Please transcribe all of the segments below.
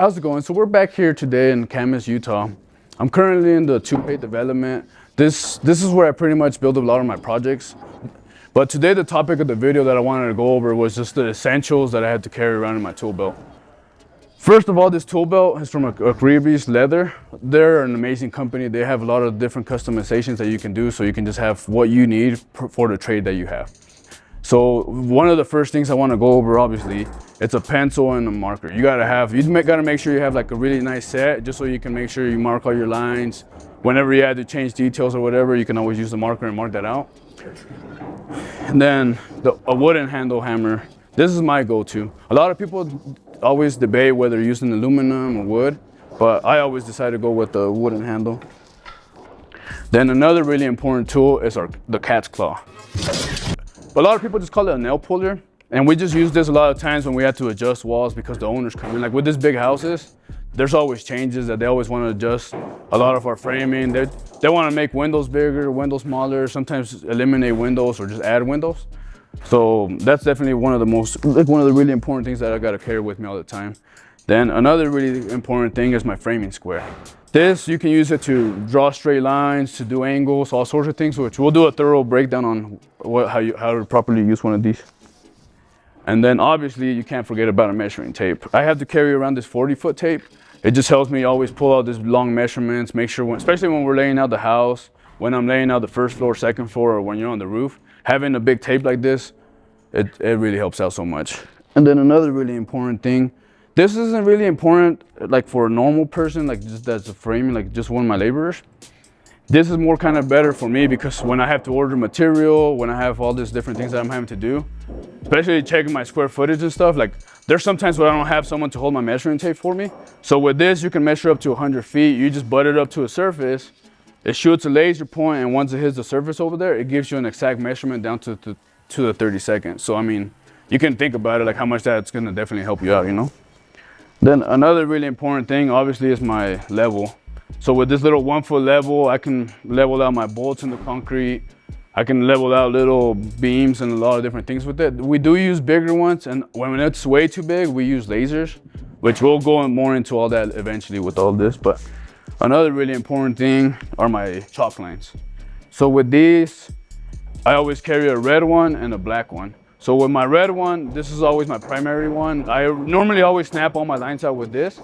How's it going? So we're back here today in Camas, Utah. I'm currently in the toupee development. This is where I pretty much build a lot of my projects. But today the topic of the video that I wanted to go over was just the essentials that I had to carry around in my tool belt. First of all, this tool belt is from Caribbean Leather. They're an amazing company. They have a lot of different customizations that you can do, so you can just have what you need for the trade that you have. So one of the first things I want to go over, obviously, it's a pencil and a marker. You gotta make sure you have like a really nice set, just so you can make sure you mark all your lines. Whenever you had to change details or whatever, you can always use the marker and mark that out. And then a wooden handle hammer. This is my go-to. A lot of people always debate whether using aluminum or wood, but I always decide to go with the wooden handle. Then another really important tool is the cat's claw. But a lot of people just call it a nail puller, and we just use this a lot of times when we have to adjust walls because the owners come in. Like with these big houses, there's always changes that they always want to adjust. A lot of our framing, they want to make windows bigger, windows smaller, sometimes eliminate windows or just add windows. So that's definitely one of the really important things that I got to carry with me all the time. Then another really important thing is my framing square. This, you can use it to draw straight lines, to do angles, all sorts of things, which we'll do a thorough breakdown on how to properly use one of these. And then obviously you can't forget about a measuring tape. I have to carry around this 40-foot tape. It just helps me always pull out these long measurements, make sure, especially when we're laying out the house, when I'm laying out the first floor, second floor, or when you're on the roof, having a big tape like this, it really helps out so much. And then another really important thing, this isn't really important like for a normal person, like just as a framing, like just one of my laborers. This is more kind of better for me because when I have to order material, when I have all these different things that I'm having to do, especially checking my square footage and stuff, like there's sometimes where I don't have someone to hold my measuring tape for me. So with this, you can measure up to 100 feet. You just butt it up to a surface. It shoots a laser point, and once it hits the surface over there, it gives you an exact measurement down to the 30 seconds. So I mean, you can think about it like how much that's gonna definitely help you out, you know? Then another really important thing, obviously, is my level. So with this little 1-foot level, I can level out my bolts in the concrete. I can level out little beams and a lot of different things with it. We do use bigger ones, and when it's way too big, we use lasers, which we'll go more into all that eventually with all this. But another really important thing are my chalk lines. So with these, I always carry a red one and a black one. So with my red one, this is always my primary one. I normally always snap all my lines out with this,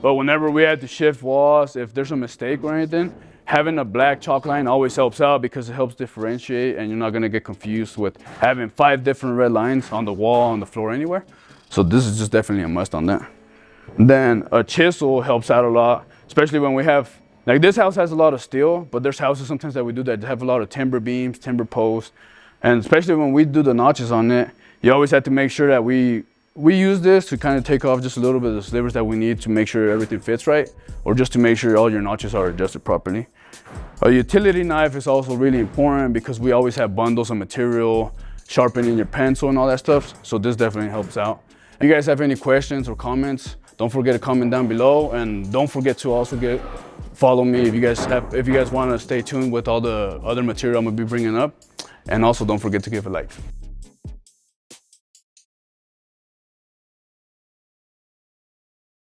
but whenever we had to shift walls, if there's a mistake or anything, having a black chalk line always helps out because it helps differentiate, and you're not gonna get confused with having 5 different red lines on the wall, on the floor, anywhere. So this is just definitely a must on that. Then a chisel helps out a lot, especially when we have, like this house has a lot of steel, but there's houses sometimes that we do that have a lot of timber beams, timber posts. And especially when we do the notches on it, you always have to make sure that we use this to kind of take off just a little bit of the slivers that we need to make sure everything fits right, or just to make sure all your notches are adjusted properly. A utility knife is also really important because we always have bundles of material, sharpening your pencil and all that stuff. So this definitely helps out. If you guys have any questions or comments, don't forget to comment down below, and don't forget to also follow me if you guys want to stay tuned with all the other material I'm gonna be bringing up. And also don't forget to give a like.